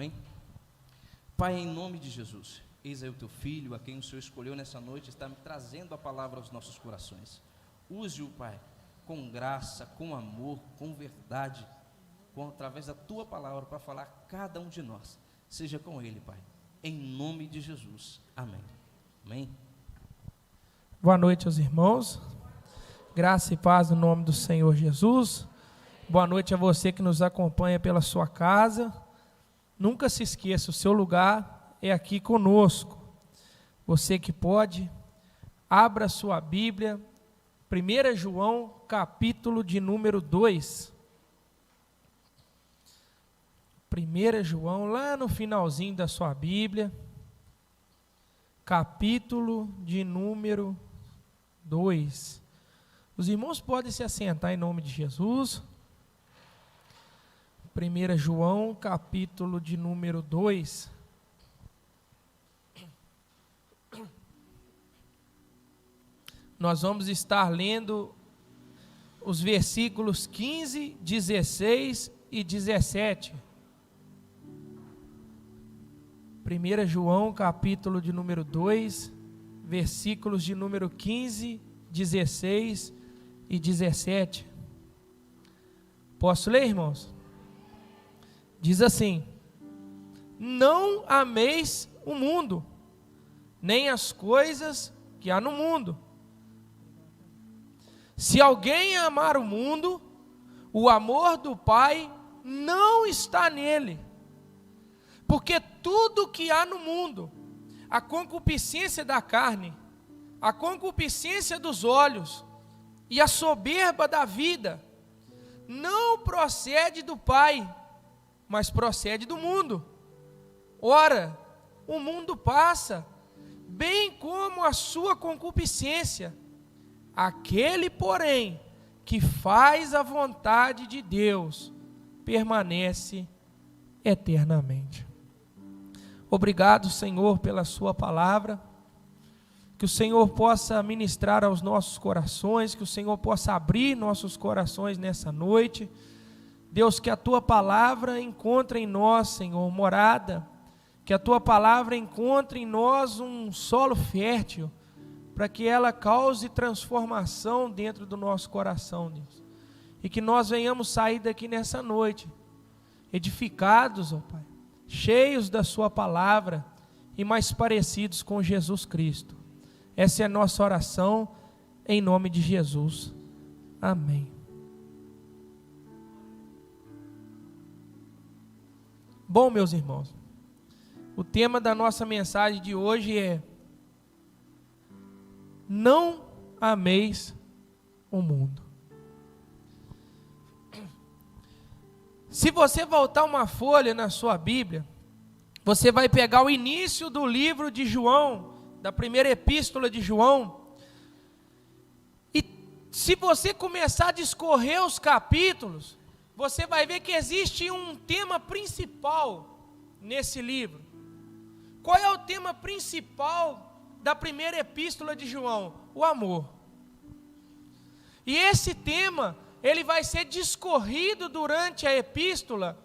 Amém? Pai, em nome de Jesus, eis aí o teu filho, a quem o Senhor escolheu nessa noite, está trazendo a palavra aos nossos corações. Use-o, Pai, com graça, com amor, com verdade, através da tua palavra, para falar a cada um de nós. Seja com ele, Pai, em nome de Jesus. Amém. Amém. Boa noite aos irmãos, graça e paz no nome do Senhor Jesus. Boa noite a você que nos acompanha pela sua casa. Nunca se esqueça, o seu lugar é aqui conosco. Você que pode, abra sua Bíblia, 1 João, capítulo de número 2. 1 João, lá no finalzinho da sua Bíblia, capítulo de número 2. Os irmãos podem se assentar em nome de Jesus. 1 João, capítulo de número 2. Nós vamos estar lendo os versículos 15, 16 e 17. 1 João, capítulo de número 2, versículos de número 15, 16 e 17. Posso ler, irmãos? Diz assim: não ameis o mundo, nem as coisas que há no mundo. Se alguém amar o mundo, o amor do Pai não está nele. Porque tudo que há no mundo, a concupiscência da carne, a concupiscência dos olhos e a soberba da vida, não procede do Pai, mas procede do mundo. Ora, o mundo passa, bem como a sua concupiscência. Aquele, porém, que faz a vontade de Deus, permanece eternamente. Obrigado, Senhor, pela sua palavra. Que o Senhor possa ministrar aos nossos corações, que o Senhor possa abrir nossos corações nessa noite. Deus, que a tua palavra encontre em nós, Senhor, morada, que a tua palavra encontre em nós um solo fértil, para que ela cause transformação dentro do nosso coração, Deus. E que nós venhamos sair daqui nessa noite, edificados, ó Pai, cheios da sua palavra e mais parecidos com Jesus Cristo. Essa é a nossa oração, em nome de Jesus. Amém. Bom, meus irmãos, o tema da nossa mensagem de hoje é: não ameis o mundo. Se você voltar uma folha na sua Bíblia, você vai pegar o início do livro de João, da primeira epístola de João, e se você começar a discorrer os capítulos, você vai ver que existe um tema principal nesse livro. Qual é o tema principal da primeira epístola de João? O amor. E esse tema, ele vai ser discorrido durante a epístola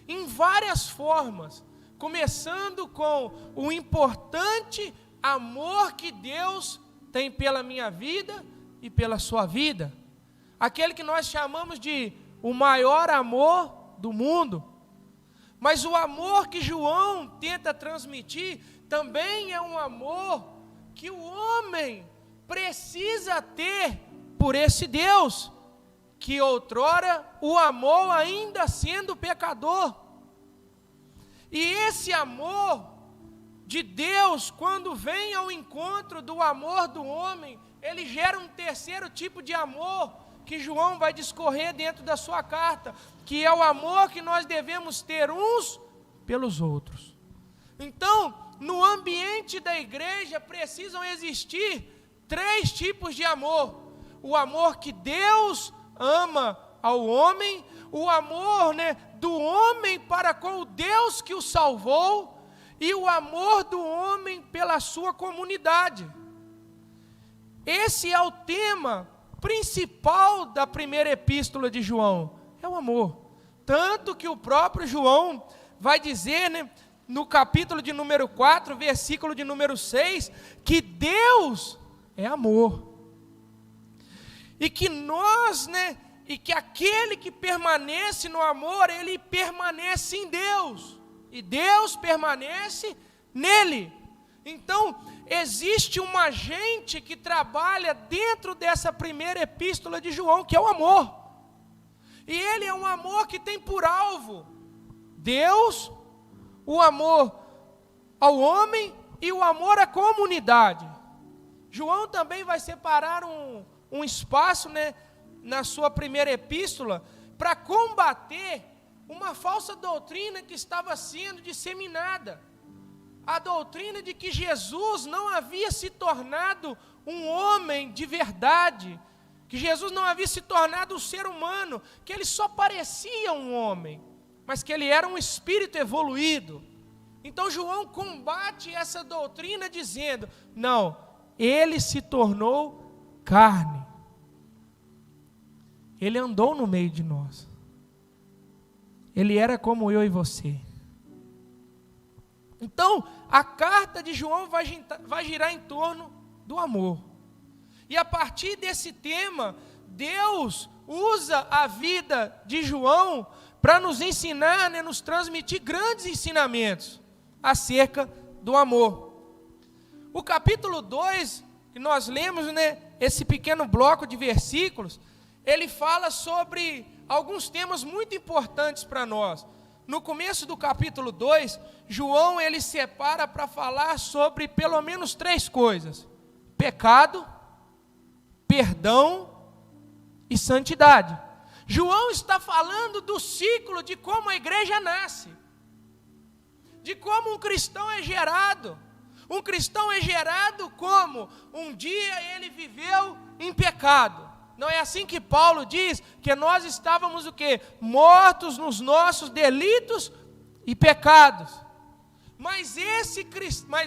em várias formas, começando com o importante amor que Deus tem pela minha vida e pela sua vida, aquele que nós chamamos de o maior amor do mundo. Mas o amor que João tenta transmitir também é um amor que o homem precisa ter por esse Deus, que outrora o amou ainda sendo pecador. E esse amor de Deus, quando vem ao encontro do amor do homem, ele gera um terceiro tipo de amor, que João vai discorrer dentro da sua carta, que é o amor que nós devemos ter uns pelos outros. Então, no ambiente da igreja precisam existir 3 tipos de amor: o amor que Deus ama ao homem, o amor, do homem para com o Deus que o salvou, e o amor do homem pela sua comunidade. Esse é o tema principal da primeira epístola de João, é o amor. Tanto que o próprio João vai dizer, né, no capítulo de número 4, versículo de número 6, que Deus é amor. E que nós, né, e que aquele que permanece no amor, ele permanece em Deus. E Deus permanece nele. Então, existe um agente que trabalha dentro dessa primeira epístola de João, que é o amor. E ele é um amor que tem por alvo Deus, o amor ao homem e o amor à comunidade. João também vai separar um espaço, né, na sua primeira epístola, para combater uma falsa doutrina que estava sendo disseminada. A doutrina de que Jesus não havia se tornado um homem de verdade, que Jesus não havia se tornado um ser humano, que ele só parecia um homem, mas que ele era um espírito evoluído. Então João combate essa doutrina dizendo, não, ele se tornou carne. Ele andou no meio de nós. Ele era como eu e você. Então, a carta de João vai girar em torno do amor. E a partir desse tema, Deus usa a vida de João para nos ensinar, né, nos transmitir grandes ensinamentos acerca do amor. O capítulo 2, que nós lemos, né, esse pequeno bloco de versículos, ele fala sobre alguns temas muito importantes para nós. No começo do capítulo 2, João ele separa para falar sobre pelo menos 3 coisas: pecado, perdão e santidade. João está falando do ciclo de como a igreja nasce, de como um cristão é gerado. Um cristão é gerado como um dia ele viveu em pecado. Não é assim que Paulo diz que nós estávamos o quê? Mortos nos nossos delitos e pecados. Mas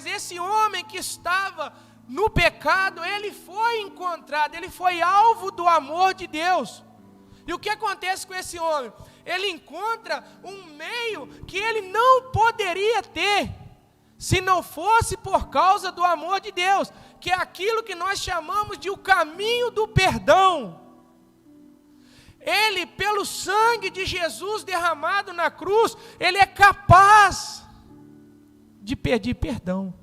esse homem que estava no pecado, ele foi encontrado, ele foi alvo do amor de Deus. E o que acontece com esse homem? Ele encontra um meio que ele não poderia ter, se não fosse por causa do amor de Deus, que é aquilo que nós chamamos de o caminho do perdão. Ele, pelo sangue de Jesus derramado na cruz, ele é capaz de pedir perdão.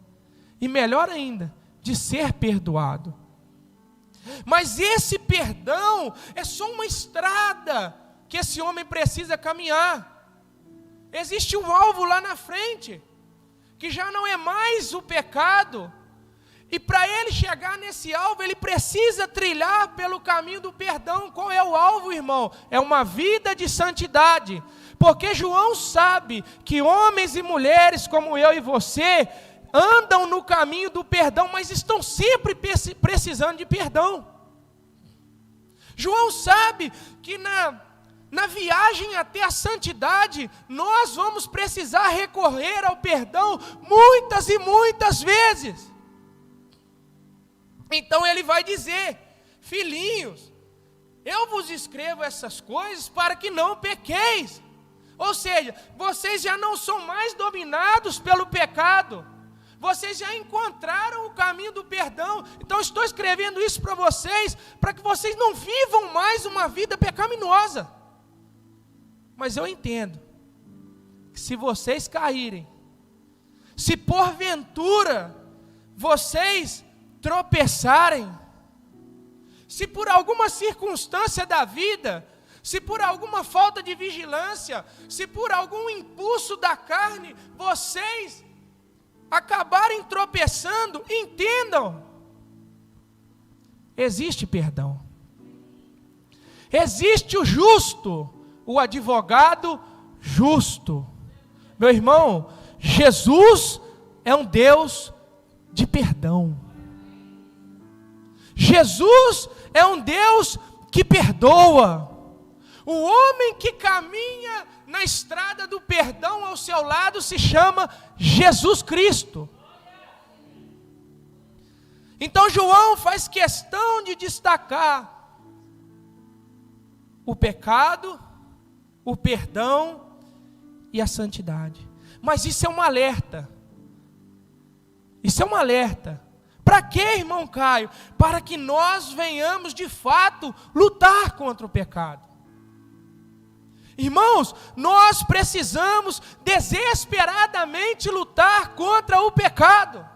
E melhor ainda, de ser perdoado. Mas esse perdão é só uma estrada que esse homem precisa caminhar. Existe um alvo lá na frente, que já não é mais o pecado. E para ele chegar nesse alvo, ele precisa trilhar pelo caminho do perdão. Qual é o alvo, irmão? É uma vida de santidade. Porque João sabe que homens e mulheres como eu e você andam no caminho do perdão, mas estão sempre precisando de perdão. João sabe que na viagem até a santidade, nós vamos precisar recorrer ao perdão muitas e muitas vezes. Então ele vai dizer: filhinhos, eu vos escrevo essas coisas para que não pequeis. Ou seja, vocês já não são mais dominados pelo pecado. Vocês já encontraram o caminho do perdão. Então estou escrevendo isso para que vocês não vivam mais uma vida pecaminosa. Mas eu entendo que se vocês caírem, se porventura vocês tropeçarem, se por alguma circunstância da vida, se por alguma falta de vigilância, se por algum impulso da carne, vocês acabarem tropeçando, entendam, existe perdão. Existe o justo, o advogado justo. Meu irmão, Jesus é um Deus de perdão. Jesus é um Deus que perdoa. O homem que caminha na estrada do perdão ao seu lado se chama Jesus Cristo. Então João faz questão de destacar o pecado, o perdão e a santidade. Mas isso é um alerta. Isso é um alerta. Para quê, irmão Caio? Para que nós venhamos de fato lutar contra o pecado. Irmãos, nós precisamos desesperadamente lutar contra o pecado.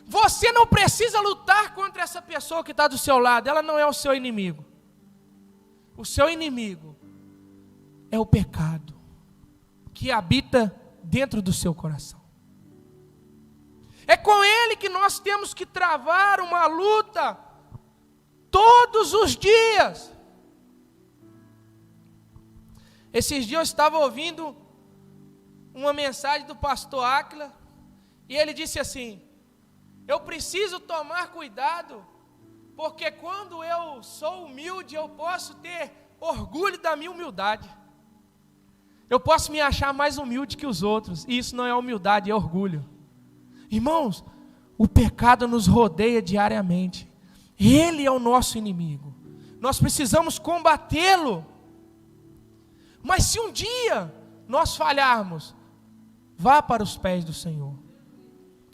Você não precisa lutar contra essa pessoa que está do seu lado, ela não é o seu inimigo. O seu inimigo é o pecado que habita dentro do seu coração. É com ele que nós temos que travar uma luta todos os dias. Esses dias eu estava ouvindo uma mensagem do pastor Áquila e ele disse assim: eu preciso tomar cuidado, porque quando eu sou humilde eu posso ter orgulho da minha humildade. Eu posso me achar mais humilde que os outros, e isso não é humildade, é orgulho. Irmãos, o pecado nos rodeia diariamente. Ele é o nosso inimigo. Nós precisamos combatê-lo. Mas se um dia nós falharmos, vá para os pés do Senhor.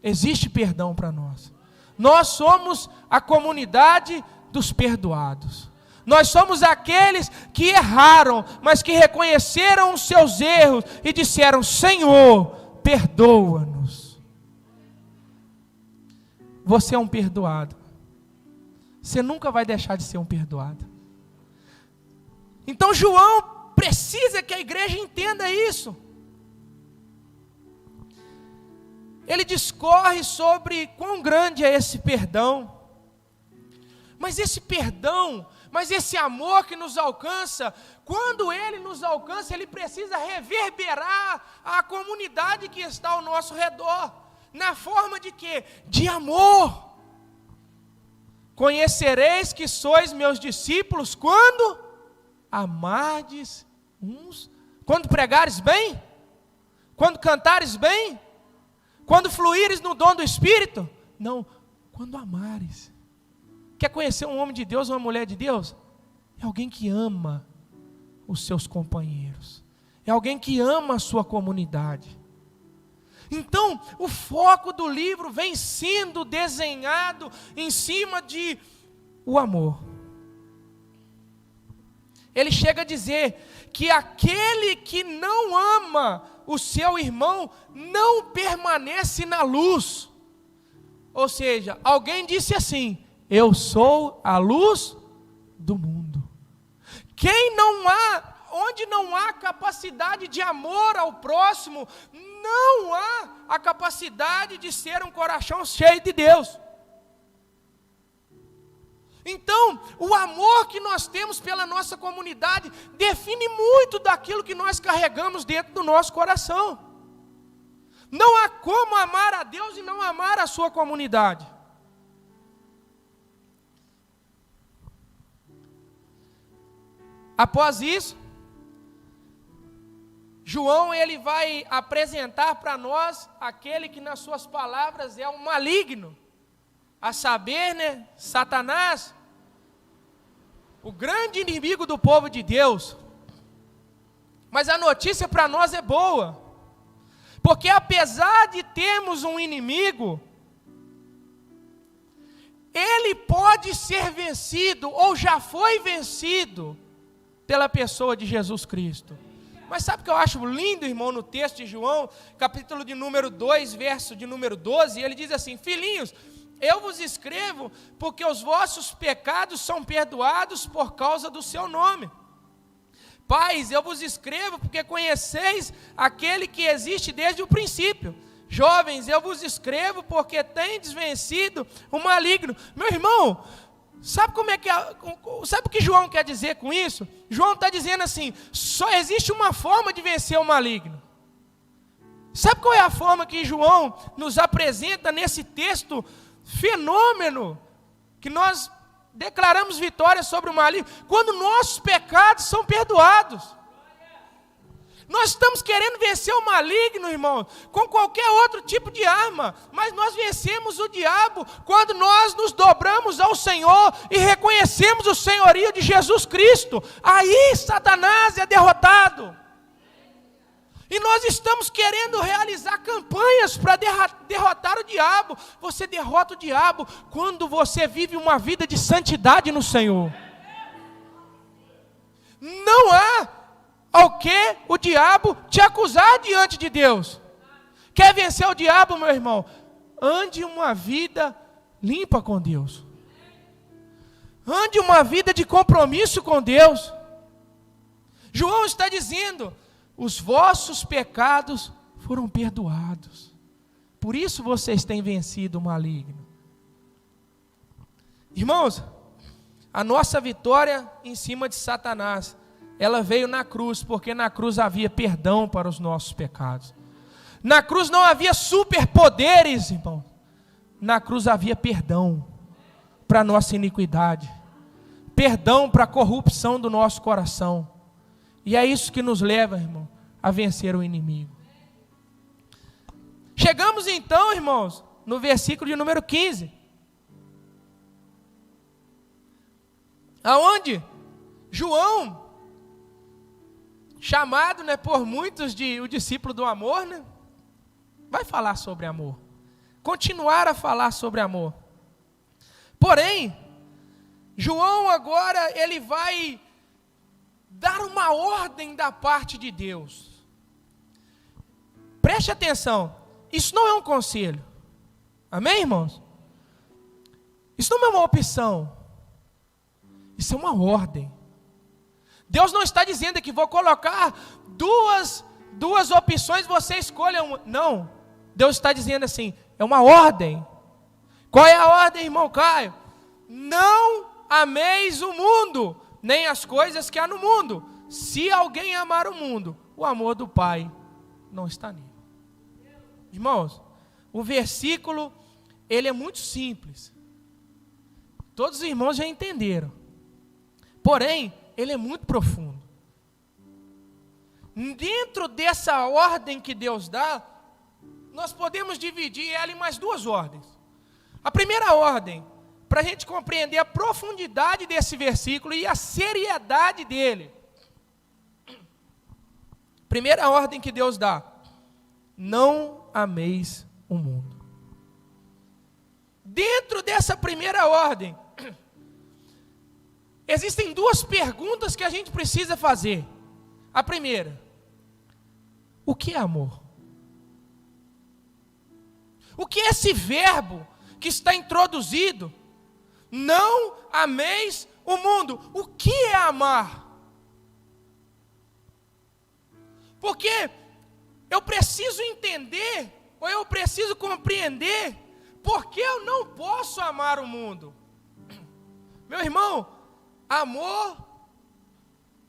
Existe perdão para nós. Nós somos a comunidade dos perdoados. Nós somos aqueles que erraram, mas que reconheceram os seus erros e disseram: Senhor, perdoa-nos. Você é um perdoado. Você nunca vai deixar de ser um perdoado. Então João precisa que a igreja entenda isso. Ele discorre sobre quão grande é esse perdão. Mas esse perdão, mas esse amor que nos alcança, quando ele nos alcança, ele precisa reverberar a comunidade que está ao nosso redor. Na forma de quê? De amor. Conhecereis que sois meus discípulos quando amardes uns. Quando pregares bem? Quando cantares bem? Quando fluires no dom do Espírito? Não, quando amares. Quer conhecer um homem de Deus, uma mulher de Deus? É alguém que ama os seus companheiros. É alguém que ama a sua comunidade. Então, o foco do livro vem sendo desenhado em cima de o amor. Ele chega a dizer que aquele que não ama o seu irmão não permanece na luz. Ou seja, alguém disse assim: eu sou a luz do mundo. Onde não há capacidade de amor ao próximo, não há a capacidade de ser um coração cheio de Deus. Então, o amor que nós temos pela nossa comunidade define muito daquilo que nós carregamos dentro do nosso coração. Não há como amar a Deus e não amar a sua comunidade. Após isso, João ele vai apresentar para nós aquele que nas suas palavras é um maligno, a saber, Satanás, o grande inimigo do povo de Deus. Mas a notícia para nós é boa, porque apesar de termos um inimigo, ele pode ser vencido, ou já foi vencido, pela pessoa de Jesus Cristo. Mas sabe o que eu acho lindo, irmão, no texto de João, capítulo de número 2, verso de número 12, ele diz assim: filhinhos, eu vos escrevo porque os vossos pecados são perdoados por causa do seu nome. Pais, eu vos escrevo porque conheceis aquele que existe desde o princípio. Jovens, eu vos escrevo porque tendes vencido o maligno. Meu irmão, sabe o que João quer dizer com isso? João está dizendo assim: só existe uma forma de vencer o maligno. Sabe qual é a forma que João nos apresenta nesse texto fenômeno, que nós declaramos vitória sobre o maligno? Quando nossos pecados são perdoados. Nós estamos querendo vencer o maligno, irmão, com qualquer outro tipo de arma, mas nós vencemos o diabo quando nós nos dobramos ao Senhor e reconhecemos o senhorio de Jesus Cristo. Aí Satanás é derrotado. E nós estamos querendo realizar campanhas para derrotar o diabo. Você derrota o diabo quando você vive uma vida de santidade no Senhor. Não há ao que o diabo te acusar diante de Deus. Quer vencer o diabo, meu irmão? Ande uma vida limpa com Deus. Ande uma vida de compromisso com Deus. João está dizendo: os vossos pecados foram perdoados. Por isso vocês têm vencido o maligno. Irmãos, a nossa vitória em cima de Satanás, ela veio na cruz, porque na cruz havia perdão para os nossos pecados. Na cruz não havia superpoderes, irmão. Na cruz havia perdão para a nossa iniquidade. Perdão para a corrupção do nosso coração. E é isso que nos leva, irmão, a vencer o inimigo. Chegamos então, irmãos, no versículo de número 15. Aonde João, chamado, por muitos de o discípulo do amor, vai falar sobre amor. Continuar a falar sobre amor. Porém, João agora, ele vai dar uma ordem da parte de Deus. Preste atenção, isso não é um conselho. Amém, irmãos? Isso não é uma opção. Isso é uma ordem. Deus não está dizendo que vou colocar duas opções, você escolha uma. Não. Deus está dizendo assim, é uma ordem. Qual é a ordem, irmão Caio? Não ameis o mundo, nem as coisas que há no mundo. Se alguém amar o mundo, o amor do Pai não está nele. Irmãos, o versículo, ele é muito simples. Todos os irmãos já entenderam. Porém, ele é muito profundo. Dentro dessa ordem que Deus dá, nós podemos dividir ela em mais duas ordens. A primeira ordem, para a gente compreender a profundidade desse versículo e a seriedade dele. Primeira ordem que Deus dá: não ameis o mundo. Dentro dessa primeira ordem, existem duas perguntas que a gente precisa fazer. A primeira: o que é amor? O que é esse verbo que está introduzido? Não ameis o mundo. O que é amar? Porque eu preciso entender, ou eu preciso compreender, porque eu não posso amar o mundo. Meu irmão, amor,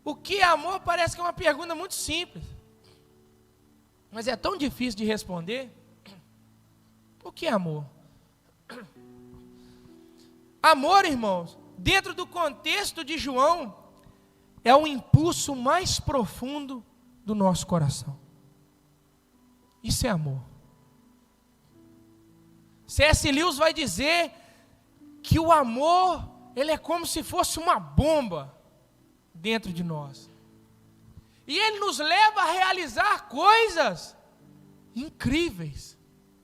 o que é amor parece que é uma pergunta muito simples, mas é tão difícil de responder. O que é amor? Amor, irmãos, dentro do contexto de João, é o impulso mais profundo do nosso coração. Isso é amor. C.S. Lewis vai dizer que o amor, ele é como se fosse uma bomba dentro de nós. E ele nos leva a realizar coisas incríveis,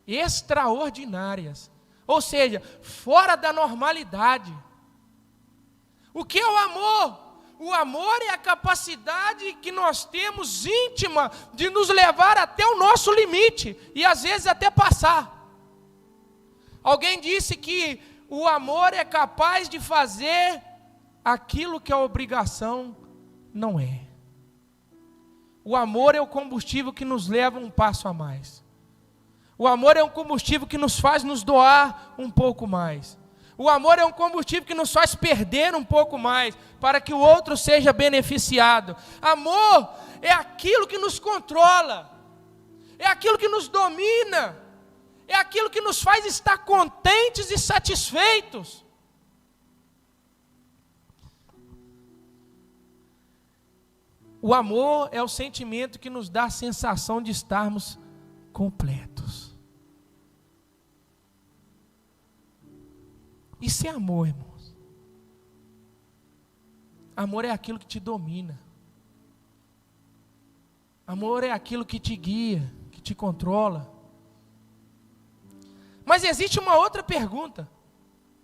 extraordinárias. Ou seja, fora da normalidade. O que é o amor? O amor é a capacidade que nós temos íntima de nos levar até o nosso limite e às vezes até passar. Alguém disse que o amor é capaz de fazer aquilo que a obrigação não é. O amor é o combustível que nos leva um passo a mais. O amor é um combustível que nos faz nos doar um pouco mais. O amor é um combustível que nos faz perder um pouco mais, para que o outro seja beneficiado. Amor é aquilo que nos controla, é aquilo que nos domina, é aquilo que nos faz estar contentes e satisfeitos. O amor é o sentimento que nos dá a sensação de estarmos completos. Isso é amor, irmãos. Amor é aquilo que te domina. Amor é aquilo que te guia, que te controla. Mas existe uma outra pergunta: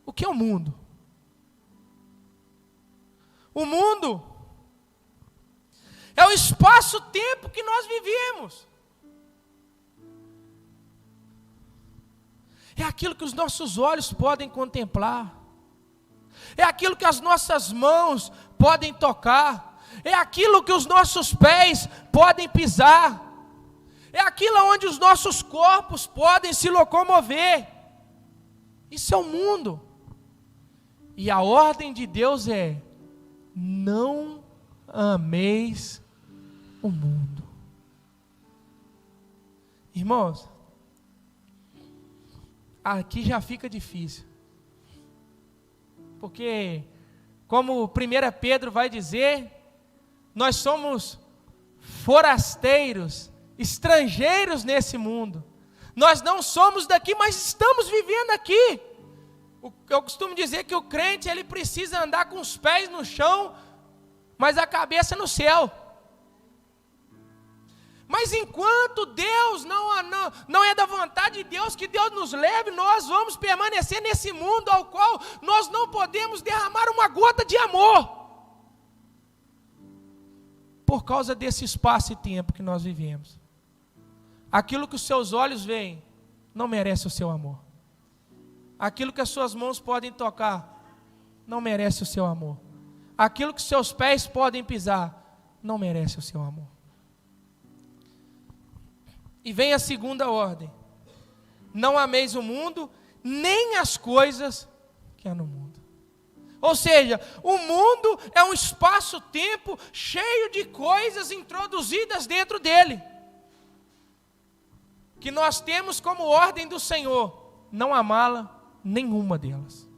o que é o mundo? O mundo é o espaço-tempo que nós vivemos. É aquilo que os nossos olhos podem contemplar. É aquilo que as nossas mãos podem tocar. É aquilo que os nossos pés podem pisar. É aquilo onde os nossos corpos podem se locomover. Isso é o mundo. E a ordem de Deus é: não ameis o mundo. Irmãos, aqui já fica difícil. Porque, como 1 Pedro vai dizer, nós somos forasteiros, estrangeiros nesse mundo. Nós não somos daqui, mas estamos vivendo aqui. Eu costumo dizer que o crente, ele precisa andar com os pés no chão, mas a cabeça no céu. Mas enquanto Deus não é da vontade de Deus que Deus nos leve, nós vamos permanecer nesse mundo ao qual nós não podemos derramar uma gota de amor. Por causa desse espaço e tempo que nós vivemos. Aquilo que os seus olhos veem não merece o seu amor. Aquilo que as suas mãos podem tocar não merece o seu amor. Aquilo que seus pés podem pisar não merece o seu amor. E vem a segunda ordem: não ameis o mundo, nem as coisas que há no mundo. Ou seja, o mundo é um espaço-tempo cheio de coisas introduzidas dentro dele, que nós temos como ordem do Senhor não amá-la, nenhuma delas.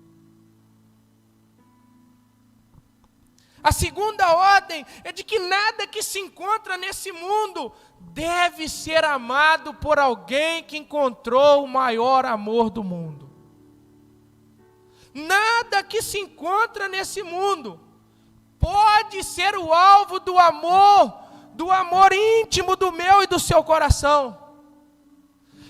A segunda ordem é de que nada que se encontra nesse mundo deve ser amado por alguém que encontrou o maior amor do mundo. Nada que se encontra nesse mundo pode ser o alvo do amor íntimo do meu e do seu coração.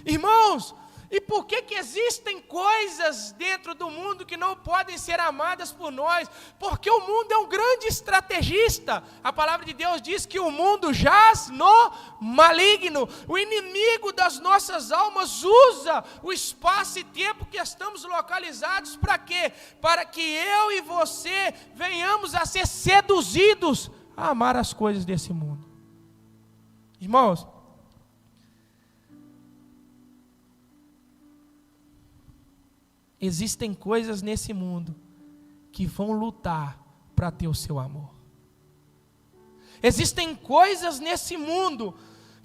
Irmãos, e por que existem coisas dentro do mundo que não podem ser amadas por nós? Porque o mundo é um grande estrategista. A palavra de Deus diz que o mundo jaz no maligno. O inimigo das nossas almas usa o espaço e tempo que estamos localizados para quê? Para que eu e você venhamos a ser seduzidos a amar as coisas desse mundo. Irmãos, existem coisas nesse mundo que vão lutar para ter o seu amor. Existem coisas nesse mundo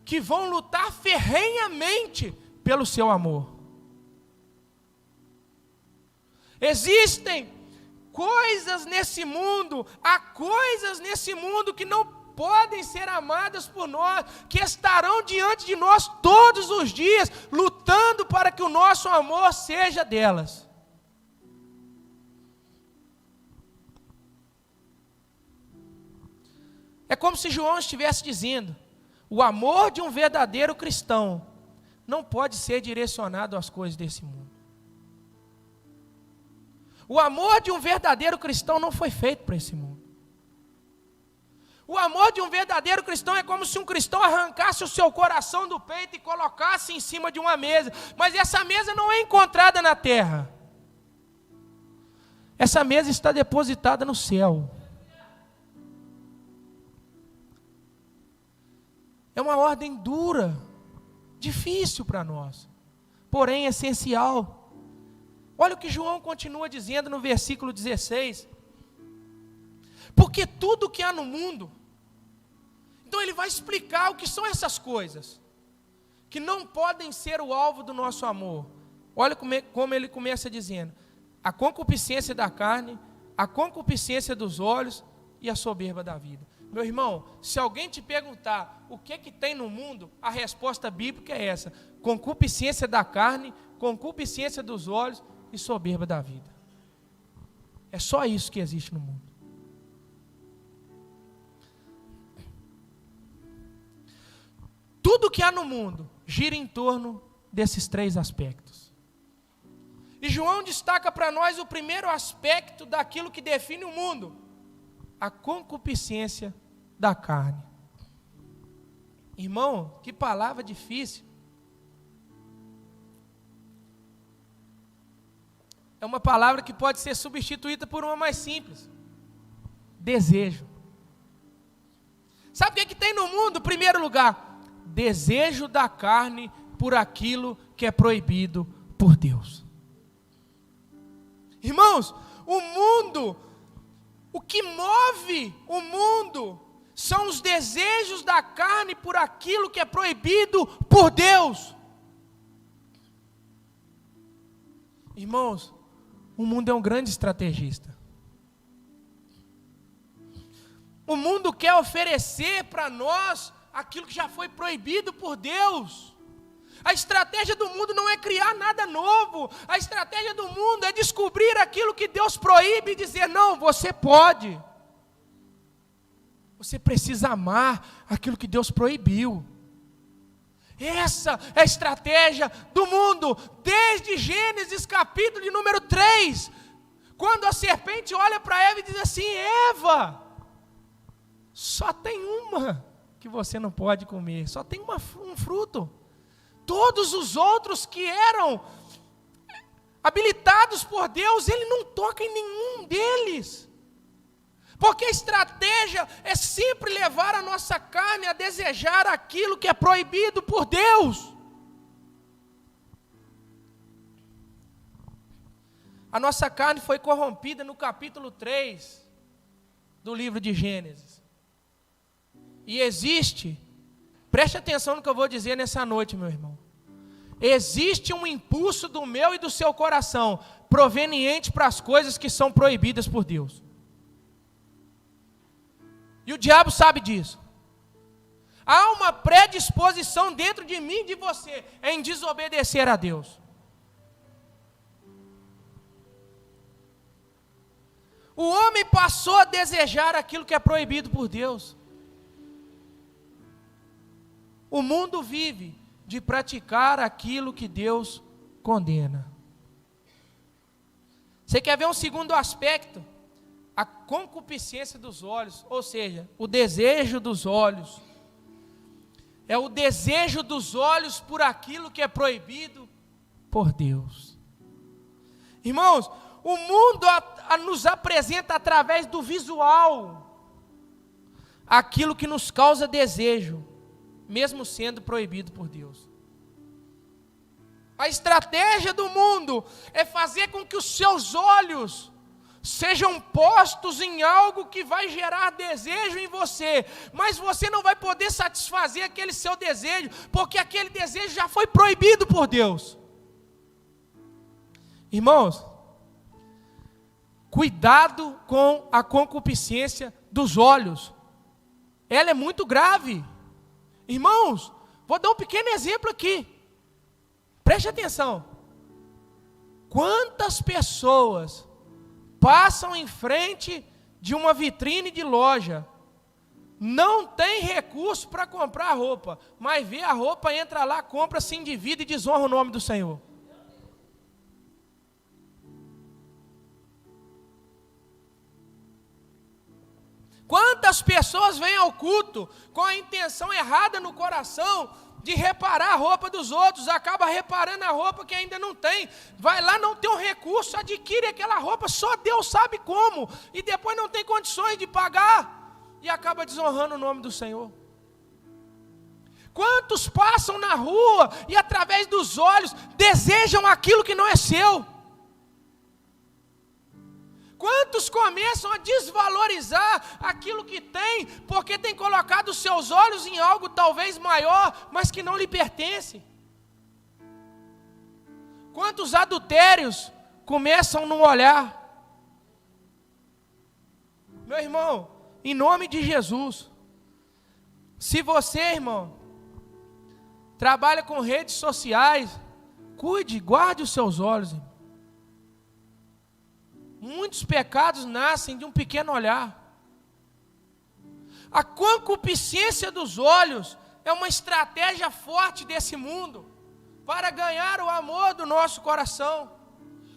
que vão lutar ferrenhamente pelo seu amor. Existem coisas nesse mundo, há coisas nesse mundo que não podem ser amadas por nós, que estarão diante de nós todos os dias, lutando para que o nosso amor seja delas. É como se João estivesse dizendo: o amor de um verdadeiro cristão não pode ser direcionado às coisas desse mundo. O amor de um verdadeiro cristão não foi feito para esse mundo. O amor de um verdadeiro cristão é como se um cristão arrancasse o seu coração do peito e colocasse em cima de uma mesa. Mas essa mesa não é encontrada na terra. Essa mesa está depositada no céu. É uma ordem dura, difícil para nós, porém essencial. Olha o que João continua dizendo no versículo 16. Porque tudo que há no mundo, então ele vai explicar o que são essas coisas, que não podem ser o alvo do nosso amor. Olha como ele começa dizendo: a concupiscência da carne, a concupiscência dos olhos e a soberba da vida. Meu irmão, se alguém te perguntar o que tem no mundo, a resposta bíblica é essa: concupiscência da carne, concupiscência dos olhos e soberba da vida. É só isso que existe no mundo. tudo que há no mundo gira em torno desses 3 aspectos. E João destaca para nós o primeiro aspecto daquilo que define o mundo: a concupiscência da carne. Irmão, que palavra difícil. É uma palavra que pode ser substituída por uma mais simples: desejo. Sabe o que tem no mundo? Em primeiro lugar, desejo da carne por aquilo que é proibido por Deus. Irmãos, o mundo, o que move o mundo são os desejos da carne por aquilo que é proibido por Deus. Irmãos, o mundo é um grande estrategista. O mundo quer oferecer para nós aquilo que já foi proibido por Deus. A estratégia do mundo não é criar nada novo. A estratégia do mundo é descobrir aquilo que Deus proíbe e dizer: não, você pode. Você precisa amar aquilo que Deus proibiu. Essa é a estratégia do mundo, desde Gênesis capítulo de número 3, quando a serpente olha para Eva e diz assim: Eva, só tem uma que você não pode comer, só tem um fruto. Todos os outros que eram habilitados por Deus, Ele não toca em nenhum deles. Porque a estratégia é sempre levar a nossa carne a desejar aquilo que é proibido por Deus. A nossa carne foi corrompida no capítulo 3 do livro de Gênesis. E existe, preste atenção no que eu vou dizer nessa noite, meu irmão. Existe um impulso do meu e do seu coração, proveniente para as coisas que são proibidas por Deus. E o diabo sabe disso. Há uma predisposição dentro de mim e de você em desobedecer a Deus. O homem passou a desejar aquilo que é proibido por Deus. O mundo vive de praticar aquilo que Deus condena. Você quer ver um segundo aspecto? A concupiscência dos olhos, ou seja, o desejo dos olhos. É o desejo dos olhos por aquilo que é proibido por Deus. Irmãos, o mundo nos apresenta através do visual aquilo que nos causa desejo, mesmo sendo proibido por Deus. A estratégia do mundo é fazer com que os seus olhos sejam postos em algo que vai gerar desejo em você, mas você não vai poder satisfazer aquele seu desejo, porque aquele desejo já foi proibido por Deus. Irmãos, cuidado com a concupiscência dos olhos, ela é muito grave. Irmãos, vou dar um pequeno exemplo aqui, preste atenção. Quantas pessoas passam em frente de uma vitrine de loja, não tem recurso para comprar roupa, mas vê a roupa, entra lá, compra, se endivida e desonra o nome do Senhor. Quantas pessoas vêm ao culto com a intenção errada no coração de reparar a roupa dos outros, acaba reparando a roupa que ainda não tem, vai lá, não tem um recurso, adquire aquela roupa, só Deus sabe como, e depois não tem condições de pagar, e acaba desonrando o nome do Senhor. Quantos passam na rua e através dos olhos desejam aquilo que não é seu? Quantos começam a desvalorizar aquilo que tem, porque tem colocado os seus olhos em algo talvez maior, mas que não lhe pertence? Quantos adultérios começam no olhar? Meu irmão, em nome de Jesus, se você, irmão, trabalha com redes sociais, cuide, guarde os seus olhos, irmão. Muitos pecados nascem de um pequeno olhar. A concupiscência dos olhos é uma estratégia forte desse mundo para ganhar o amor do nosso coração.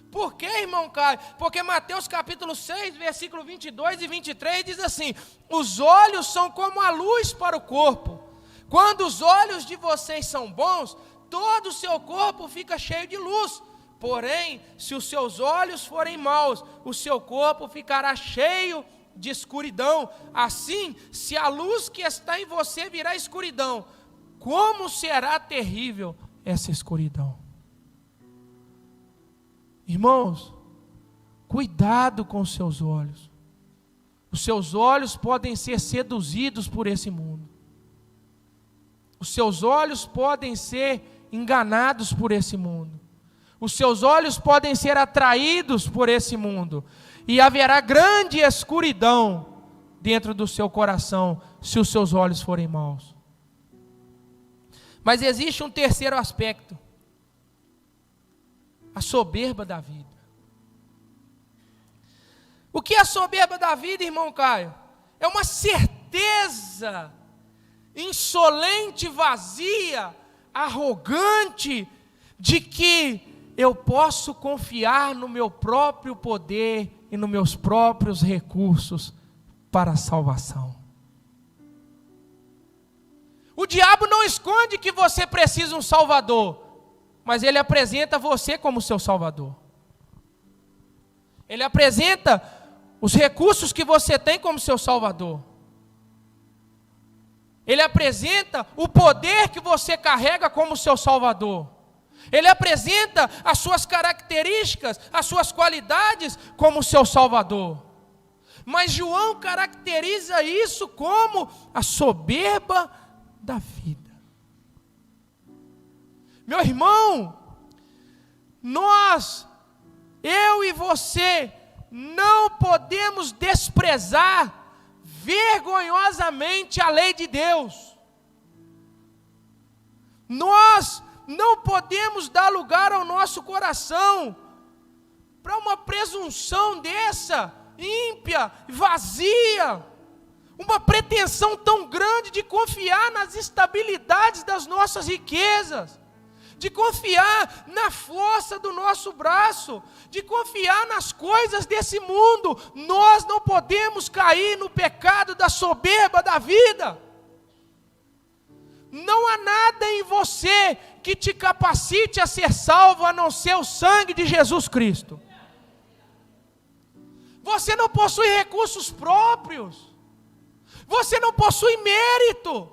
Por quê, irmão Caio? Porque Mateus capítulo 6, versículo 22 e 23 diz assim: os olhos são como a luz para o corpo. Quando os olhos de vocês são bons, todo o seu corpo fica cheio de luz. Porém, se os seus olhos forem maus, o seu corpo ficará cheio de escuridão. Assim, se a luz que está em você virar escuridão, como será terrível essa escuridão? Irmãos, cuidado com os seus olhos. Os seus olhos podem ser seduzidos por esse mundo. Os seus olhos podem ser enganados por esse mundo. Os seus olhos podem ser atraídos por esse mundo. E haverá grande escuridão dentro do seu coração, se os seus olhos forem maus. Mas existe um terceiro aspecto: a soberba da vida. O que é a soberba da vida, irmão Caio? É uma certeza insolente, vazia, arrogante, de que eu posso confiar no meu próprio poder e nos meus próprios recursos para a salvação. O diabo não esconde que você precisa de um salvador, mas ele apresenta você como seu salvador. Ele apresenta os recursos que você tem como seu salvador. Ele apresenta o poder que você carrega como seu salvador. Ele apresenta as suas características, as suas qualidades como seu salvador. Mas João caracteriza isso como a soberba da vida. Meu irmão, eu e você, não podemos desprezar vergonhosamente a lei de Deus. Nós não podemos dar lugar ao nosso coração para uma presunção dessa, ímpia, vazia, uma pretensão tão grande de confiar nas estabilidades das nossas riquezas, de confiar na força do nosso braço, de confiar nas coisas desse mundo. Nós não podemos cair no pecado da soberba da vida. Não há nada em você que te capacite a ser salvo, a não ser o sangue de Jesus Cristo. Você não possui recursos próprios, você não possui mérito.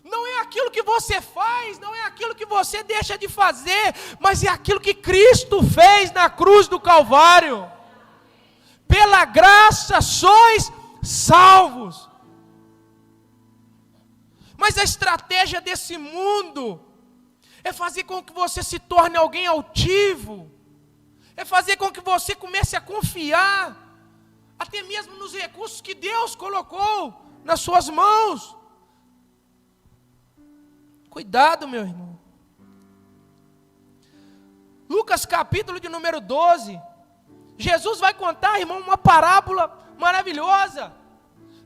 Não é aquilo que você faz, não é aquilo que você deixa de fazer, mas é aquilo que Cristo fez na cruz do Calvário. Pela graça sois salvos. Mas a estratégia desse mundo é fazer com que você se torne alguém altivo, é fazer com que você comece a confiar, até mesmo nos recursos que Deus colocou nas suas mãos. Cuidado, meu irmão. Lucas capítulo de número 12. Jesus vai contar, irmão, uma parábola maravilhosa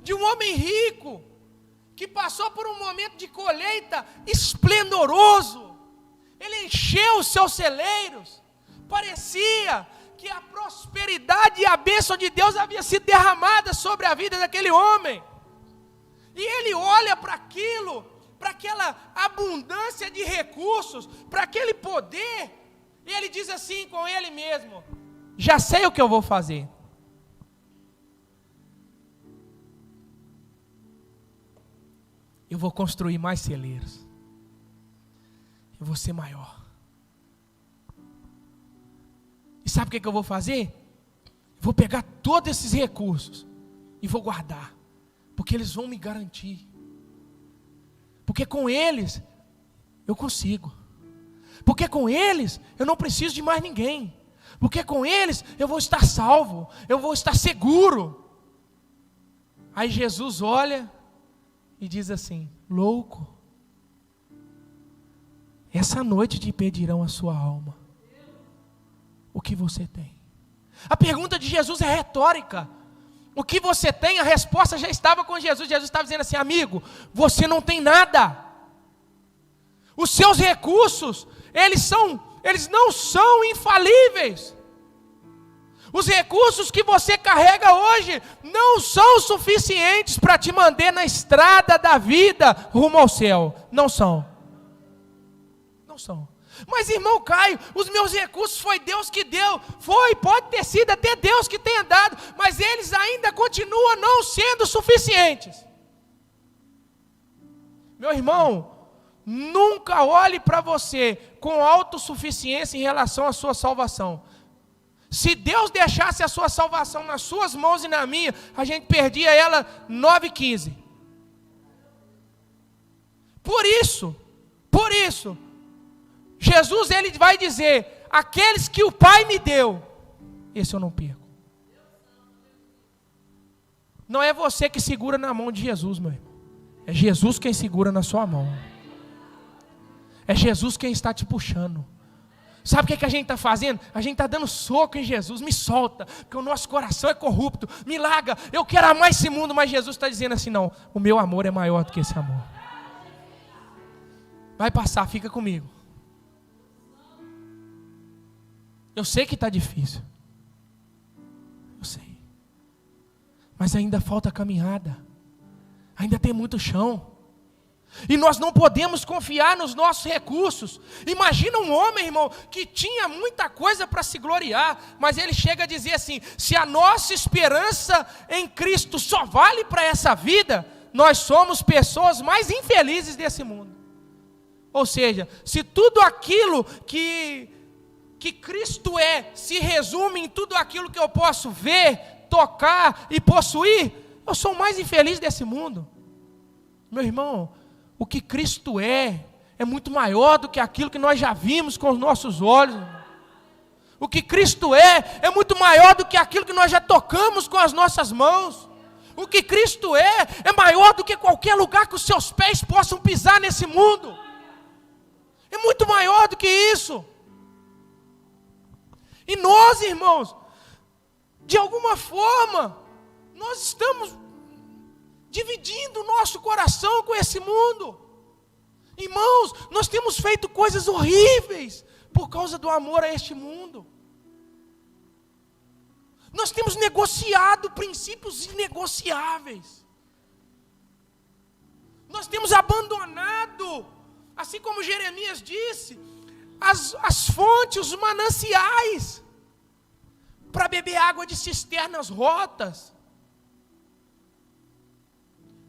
de um homem rico que passou por um momento de colheita esplendoroso. Ele encheu os seus celeiros. Parecia que a prosperidade e a bênção de Deus havia sido derramada sobre a vida daquele homem. E ele olha para aquilo, para aquela abundância de recursos, para aquele poder, e ele diz assim com ele mesmo: já sei o que eu vou fazer. Eu vou construir mais celeiros. Eu vou ser maior. E sabe o que eu vou fazer? Eu vou pegar todos esses recursos e vou guardar, porque eles vão me garantir. Porque com eles eu consigo. Porque com eles eu não preciso de mais ninguém. Porque com eles eu vou estar salvo, eu vou estar seguro. Aí Jesus olha e diz assim: louco, essa noite te pedirão a sua alma. O que você tem? A pergunta de Jesus é retórica. O que você tem? A resposta já estava com Jesus. Jesus estava dizendo assim: amigo, você não tem nada. Os seus recursos, eles não são infalíveis. Os recursos que você carrega hoje não são suficientes para te manter na estrada da vida rumo ao céu. Não são. Não são. Mas, irmão Caio, os meus recursos foi Deus que deu. Pode ter sido até Deus que tenha dado, mas eles ainda continuam não sendo suficientes. Meu irmão, nunca olhe para você com autossuficiência em relação à sua salvação. Se Deus deixasse a sua salvação nas suas mãos e na minha, a gente perdia ela 9:15. Por isso, Jesus ele vai dizer: aqueles que o Pai me deu, esse eu não perco. Não é você que segura na mão de Jesus, meu irmão. É Jesus quem segura na sua mão. É Jesus quem está te puxando. Sabe o que a gente está fazendo? A gente está dando soco em Jesus. Me solta, porque o nosso coração é corrupto. Me larga, eu quero amar esse mundo. Mas Jesus está dizendo assim: não, o meu amor é maior do que esse amor. Vai passar, fica comigo. Eu sei que está difícil. Eu sei. Mas ainda falta caminhada. Ainda tem muito chão. E nós não podemos confiar nos nossos recursos. Imagina um homem, irmão, que tinha muita coisa para se gloriar, mas ele chega a dizer assim: se a nossa esperança em Cristo só vale para essa vida, nós somos pessoas mais infelizes desse mundo. Ou seja, se tudo aquilo que Cristo se resume em tudo aquilo que eu posso ver, tocar e possuir, eu sou o mais infeliz desse mundo. Meu irmão, o que Cristo é muito maior do que aquilo que nós já vimos com os nossos olhos. O que Cristo é muito maior do que aquilo que nós já tocamos com as nossas mãos. O que Cristo é maior do que qualquer lugar que os seus pés possam pisar nesse mundo. É muito maior do que isso. E nós, irmãos, de alguma forma, nós estamos dividindo o nosso coração com esse mundo. Irmãos, nós temos feito coisas horríveis por causa do amor a este mundo. Nós temos negociado princípios inegociáveis. Nós temos abandonado, assim como Jeremias disse, as fontes, os mananciais, para beber água de cisternas rotas.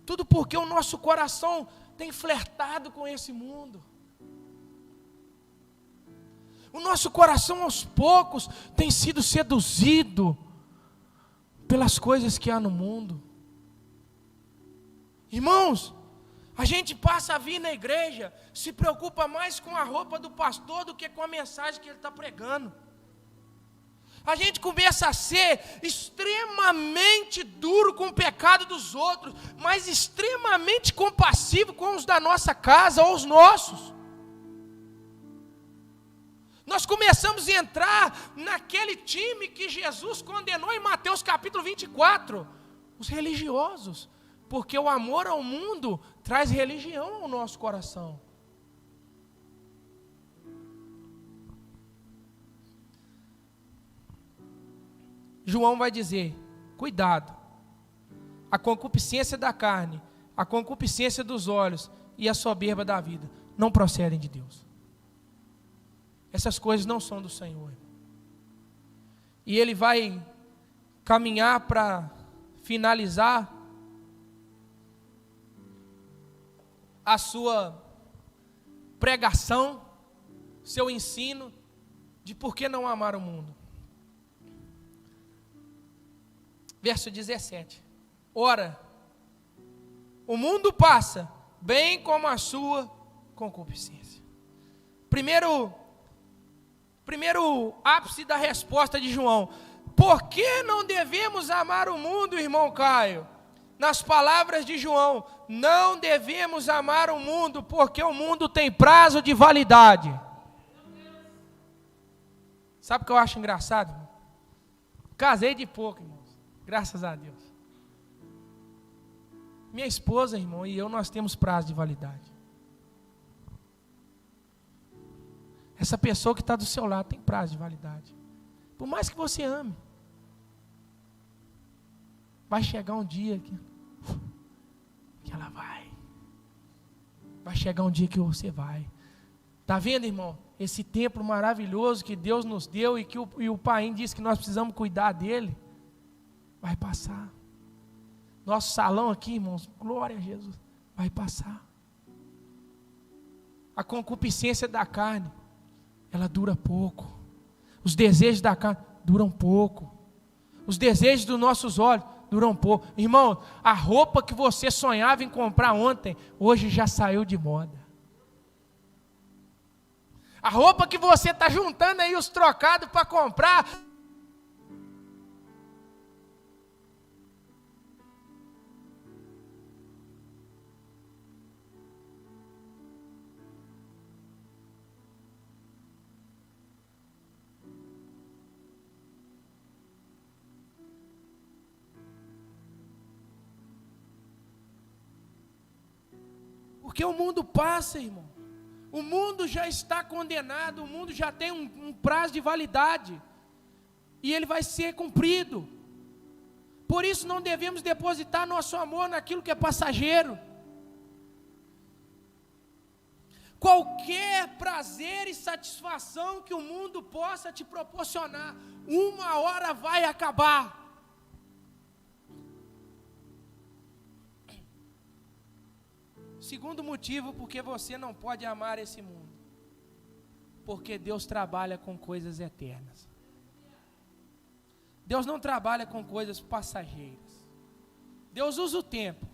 Tudo porque o nosso coração tem flertado com esse mundo. O nosso coração aos poucos tem sido seduzido pelas coisas que há no mundo. Irmãos, a gente passa a vir na igreja, se preocupa mais com a roupa do pastor do que com a mensagem que ele está pregando. A gente começa a ser extremamente duro com o pecado dos outros, mas extremamente compassivo com os da nossa casa ou os nossos. Nós começamos a entrar naquele time que Jesus condenou em Mateus capítulo 24, os religiosos, porque o amor ao mundo traz religião ao nosso coração. João vai dizer: cuidado, a concupiscência da carne, a concupiscência dos olhos e a soberba da vida não procedem de Deus. Essas coisas não são do Senhor. E ele vai caminhar para finalizar a sua pregação, seu ensino de por que não amar o mundo. Verso 17. Ora, o mundo passa, bem como a sua concupiscência. Primeiro ápice da resposta de João. Por que não devemos amar o mundo, irmão Caio? Nas palavras de João, não devemos amar o mundo, porque o mundo tem prazo de validade. Sabe o que eu acho engraçado? Casei de pouco, irmãos. Graças a Deus. Minha esposa, irmão, e eu, nós temos prazo de validade. essa pessoa que está do seu lado tem prazo de validade. Por mais que você ame, vai chegar um dia que ela vai. Vai chegar um dia que você vai. Está vendo, irmão? Esse templo maravilhoso que Deus nos deu e que o Pai disse que nós precisamos cuidar dele, vai passar. Nosso salão aqui, irmãos, glória a Jesus, vai passar. A concupiscência da carne, ela dura pouco. Os desejos da carne duram pouco. Os desejos dos nossos olhos duram pouco. Irmão, a roupa que você sonhava em comprar ontem, hoje já saiu de moda. A roupa que você está juntando aí os trocados para comprar, porque o mundo passa, irmão. O mundo já está condenado, o mundo já tem um prazo de validade. E ele vai ser cumprido. Por isso não devemos depositar nosso amor naquilo que é passageiro. Qualquer prazer e satisfação que o mundo possa te proporcionar, uma hora vai acabar. Segundo motivo, porque você não pode amar esse mundo. Porque Deus trabalha com coisas eternas. Deus não trabalha com coisas passageiras. Deus usa o tempo.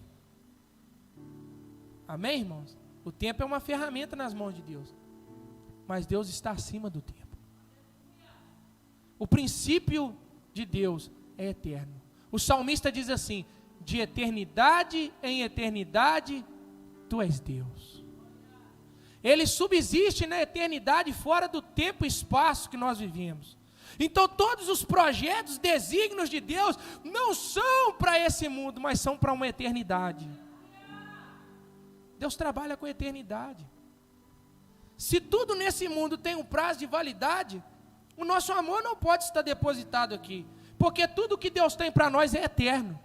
Amém, irmãos? O tempo é uma ferramenta nas mãos de Deus. Mas Deus está acima do tempo. O princípio de Deus é eterno. O salmista diz assim: de eternidade em eternidade, Tu és Deus. Ele subsiste na eternidade fora do tempo e espaço que nós vivemos. Então todos os projetos, desígnios de Deus não são para esse mundo, mas são para uma eternidade. Deus trabalha com a eternidade. Se tudo nesse mundo tem um prazo de validade, o nosso amor não pode estar depositado aqui, porque tudo que Deus tem para nós é eterno.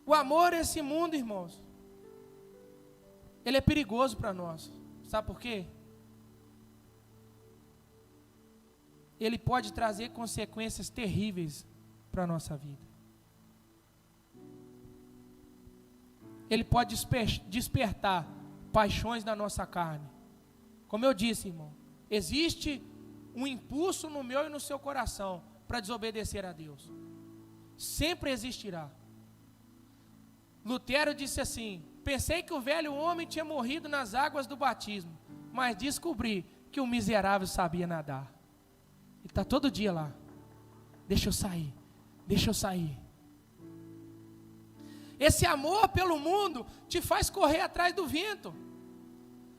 O amor a esse mundo, irmãos, ele é perigoso para nós. Sabe por quê? Ele pode trazer consequências terríveis para a nossa vida. Ele pode despertar paixões na nossa carne. Como eu disse, irmão, existe um impulso no meu e no seu coração para desobedecer a Deus. Sempre existirá. Lutero disse assim: pensei que o velho homem tinha morrido nas águas do batismo, mas descobri que o miserável sabia nadar. Ele está todo dia lá. Deixa eu sair, deixa eu sair. Esse amor pelo mundo te faz correr atrás do vento.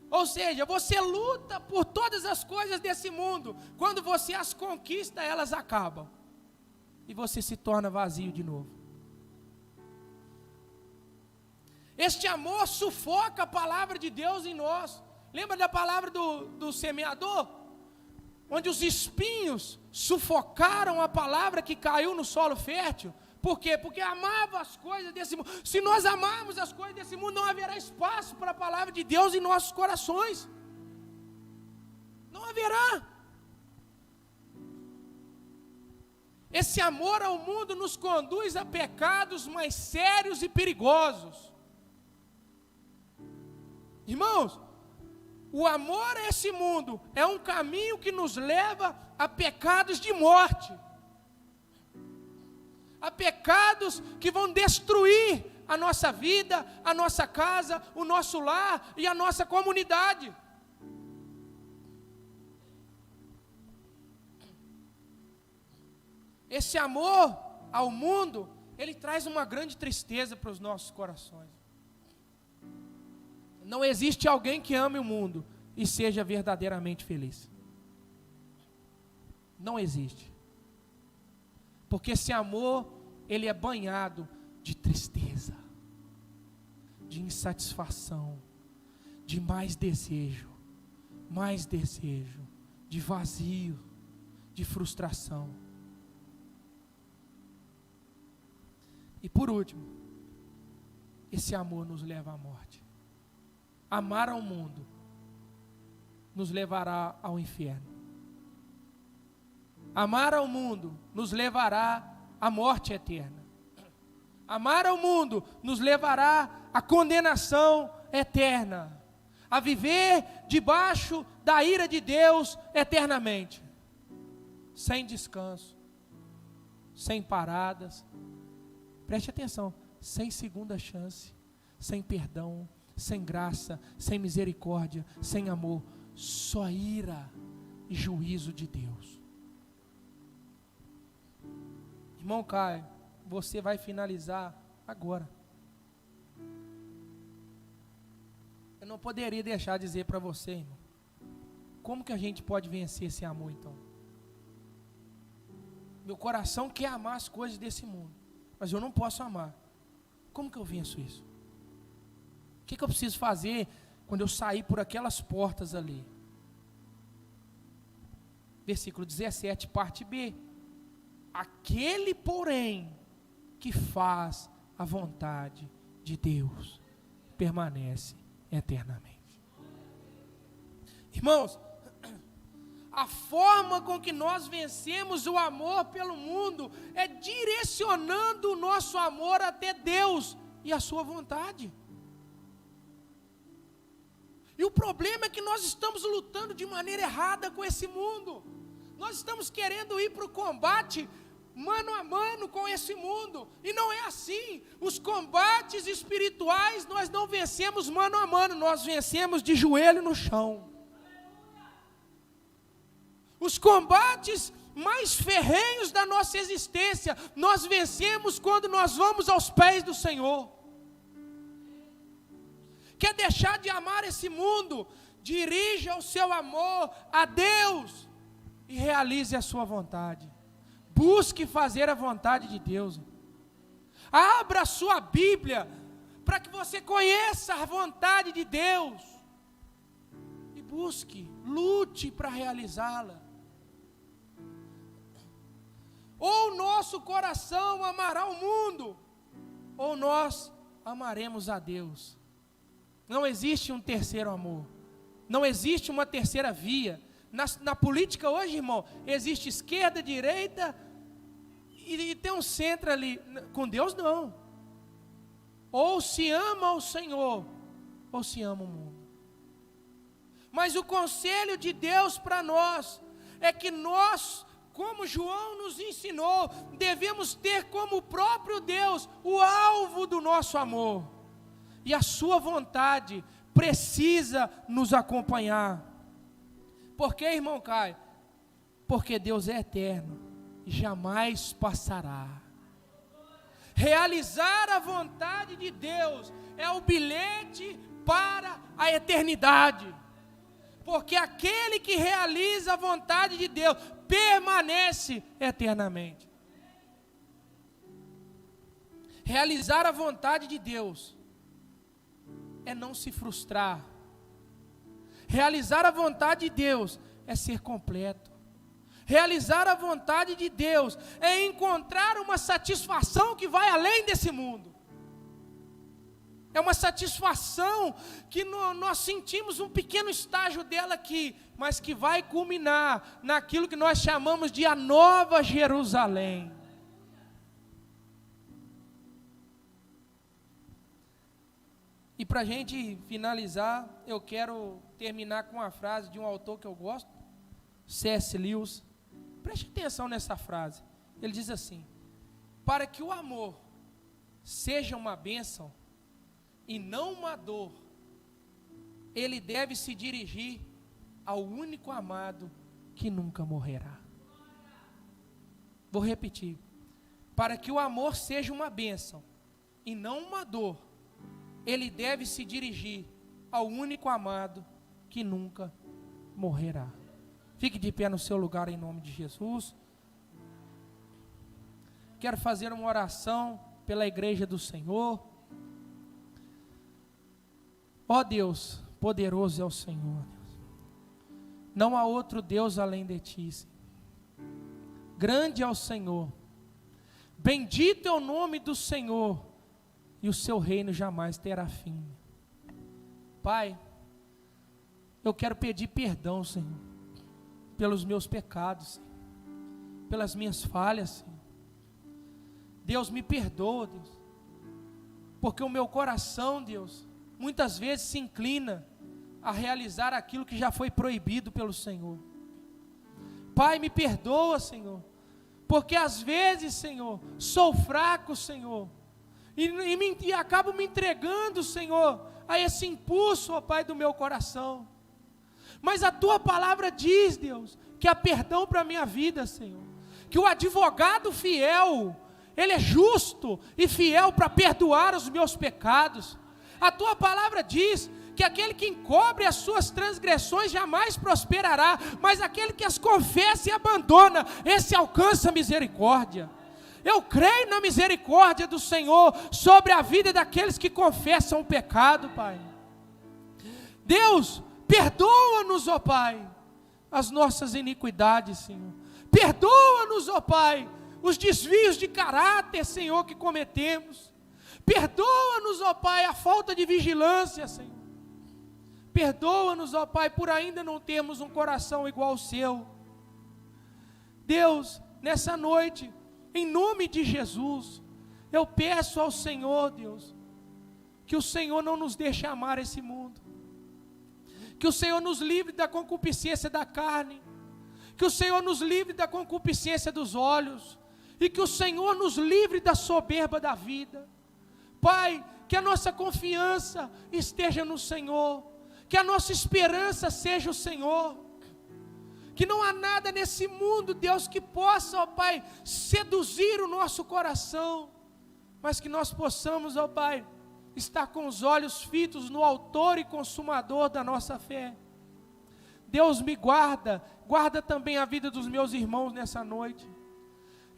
Ou seja, você luta por todas as coisas desse mundo. Quando você as conquista, elas acabam. E você se torna vazio de novo. Este amor sufoca a palavra de Deus em nós. Lembra da palavra do semeador? Onde os espinhos sufocaram a palavra que caiu no solo fértil. Por quê? Porque amava as coisas desse mundo. Se nós amarmos as coisas desse mundo, não haverá espaço para a palavra de Deus em nossos corações. Não haverá. Esse amor ao mundo nos conduz a pecados mais sérios e perigosos. Irmãos, o amor a esse mundo é um caminho que nos leva a pecados de morte. A pecados que vão destruir a nossa vida, a nossa casa, o nosso lar e a nossa comunidade. Esse amor ao mundo, ele traz uma grande tristeza para os nossos corações. Não existe alguém que ame o mundo e seja verdadeiramente feliz. Não existe. Porque esse amor, ele é banhado de tristeza, de insatisfação, de mais desejo, de vazio, de frustração. E por último, esse amor nos leva à morte. Amar ao mundo nos levará ao inferno. Amar ao mundo nos levará à morte eterna. Amar ao mundo nos levará à condenação eterna, a viver debaixo da ira de Deus eternamente, sem descanso, sem paradas. Preste atenção, sem segunda chance, sem perdão, sem graça, sem misericórdia, sem amor, só ira e juízo de Deus. Irmão Caio, você vai finalizar agora. Eu não poderia deixar de dizer para você, irmão, como que a gente pode vencer esse amor então? Meu coração quer amar as coisas desse mundo, mas eu não posso amar. Como que eu venço isso? O que eu preciso fazer quando eu sair por aquelas portas ali? Versículo 17, parte B. Aquele, porém, que faz a vontade de Deus, permanece eternamente. Irmãos, a forma com que nós vencemos o amor pelo mundo é direcionando o nosso amor até Deus e a sua vontade. E o problema é que nós estamos lutando de maneira errada com esse mundo. Nós estamos querendo ir para o combate mano a mano com esse mundo, e não é assim. Os combates espirituais nós não vencemos mano a mano, nós vencemos de joelho no chão. Os combates mais ferrenhos da nossa existência, nós vencemos quando nós vamos aos pés do Senhor. Quer deixar de amar esse mundo? Dirija o seu amor a Deus e realize a sua vontade. Busque fazer a vontade de Deus. Abra a sua Bíblia para que você conheça a vontade de Deus. E busque, lute para realizá-la. Ou nosso coração amará o mundo, ou nós amaremos a Deus. Não existe um terceiro amor. Não existe uma terceira via. Na política hoje, irmão, existe esquerda, direita e tem um centro ali. Com Deus não. Ou se ama o Senhor, ou se ama o mundo. Mas o conselho de Deus para nós é que nós, como João nos ensinou, devemos ter como próprio Deus o alvo do nosso amor. E a sua vontade precisa nos acompanhar. Por que, irmão Caio? Porque Deus é eterno e jamais passará. Realizar a vontade de Deus é o bilhete para a eternidade. Porque aquele que realiza a vontade de Deus permanece eternamente. Realizar a vontade de Deus é não se frustrar. Realizar a vontade de Deus é ser completo. Realizar a vontade de Deus é encontrar uma satisfação que vai além desse mundo. É uma satisfação que nós sentimos um pequeno estágio dela aqui, mas que vai culminar naquilo que nós chamamos de a Nova Jerusalém. E para a gente finalizar, eu quero terminar com uma frase de um autor que eu gosto, C.S. Lewis. Preste atenção nessa frase. Ele diz assim: para que o amor seja uma bênção e não uma dor, ele deve se dirigir ao único amado que nunca morrerá. Vou repetir. Para que o amor seja uma bênção e não uma dor, ele deve se dirigir ao único amado que nunca morrerá. Fique de pé no seu lugar em nome de Jesus. Quero fazer uma oração pela igreja do Senhor. Ó Deus, Poderoso é o Senhor, Deus. Não há outro Deus além de ti, Senhor. Grande é o Senhor. Bendito é o nome do Senhor, e o seu reino jamais terá fim. Pai, eu quero pedir perdão, Senhor, pelos meus pecados, Senhor, pelas minhas falhas, Senhor. Deus, me perdoa, Deus, porque o meu coração, Deus, muitas vezes se inclina a realizar aquilo que já foi proibido pelo Senhor. Pai, me perdoa, Senhor, porque às vezes, Senhor, sou fraco, Senhor, e acabo me entregando, Senhor, a esse impulso, ó Pai, do meu coração. Mas a Tua palavra diz, Deus, que há perdão para a minha vida, Senhor, que o advogado fiel, ele é justo e fiel para perdoar os meus pecados. A Tua palavra diz que aquele que encobre as suas transgressões jamais prosperará, mas aquele que as confessa e abandona, esse alcança a misericórdia. Eu creio na misericórdia do Senhor sobre a vida daqueles que confessam o pecado, Pai. Deus, perdoa-nos, ó Pai, as nossas iniquidades, Senhor. Perdoa-nos, ó Pai, os desvios de caráter, Senhor, que cometemos. Perdoa-nos, ó Pai, a falta de vigilância, Senhor. Perdoa-nos, ó Pai, por ainda não termos um coração igual ao seu. Deus, nessa noite, em nome de Jesus, eu peço ao Senhor, Deus, que o Senhor não nos deixe amar esse mundo, que o Senhor nos livre da concupiscência da carne, que o Senhor nos livre da concupiscência dos olhos, e que o Senhor nos livre da soberba da vida. Pai, que a nossa confiança esteja no Senhor, que a nossa esperança seja o Senhor, que não há nada nesse mundo, Deus, que possa, ó Pai, seduzir o nosso coração, mas que nós possamos, ó Pai, estar com os olhos fitos no autor e consumador da nossa fé. Deus, me guarda também a vida dos meus irmãos nessa noite,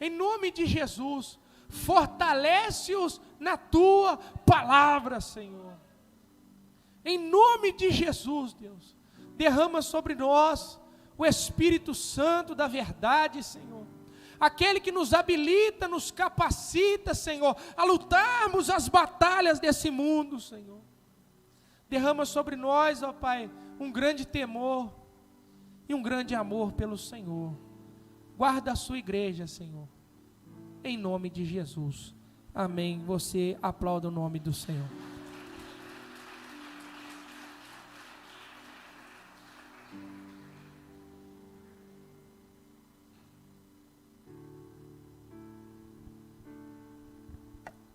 em nome de Jesus. Fortalece-os na Tua palavra, Senhor. Em nome de Jesus, Deus, derrama sobre nós o Espírito Santo da verdade, Senhor. Aquele que nos habilita, nos capacita, Senhor, a lutarmos as batalhas desse mundo, Senhor. Derrama sobre nós, ó Pai, um grande temor e um grande amor pelo Senhor. Guarda a sua igreja, Senhor, em nome de Jesus. Amém. Você aplauda o nome do Senhor.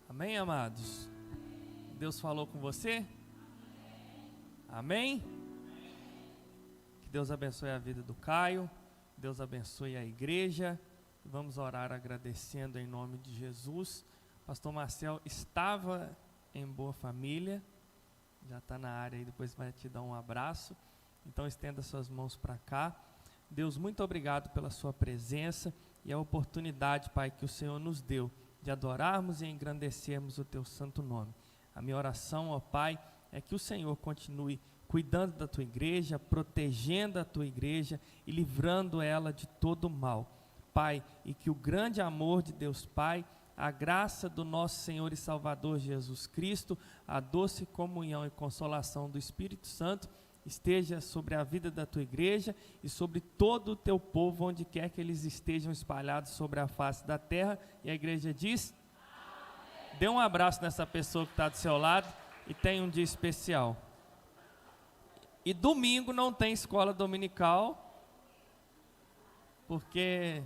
Amém, amados? Deus falou com você? Amém? Que Deus abençoe a vida do Caio, Deus abençoe a igreja. Vamos orar agradecendo em nome de Jesus. Pastor Marcel estava em boa família, já está na área aí, depois vai te dar um abraço. Então estenda suas mãos para cá. Deus, muito obrigado pela sua presença e a oportunidade, Pai, que o Senhor nos deu de adorarmos e engrandecermos o Teu santo nome. A minha oração, ó Pai, é que o Senhor continue cuidando da Tua igreja, protegendo a Tua igreja e livrando ela de todo mal. Pai, e que o grande amor de Deus Pai, a graça do nosso Senhor e Salvador Jesus Cristo, a doce comunhão e consolação do Espírito Santo esteja sobre a vida da Tua igreja e sobre todo o Teu povo, onde quer que eles estejam espalhados sobre a face da terra. E a igreja diz: amém. Dê um abraço nessa pessoa que está do seu lado e tenha um dia especial. E domingo não tem escola dominical, porque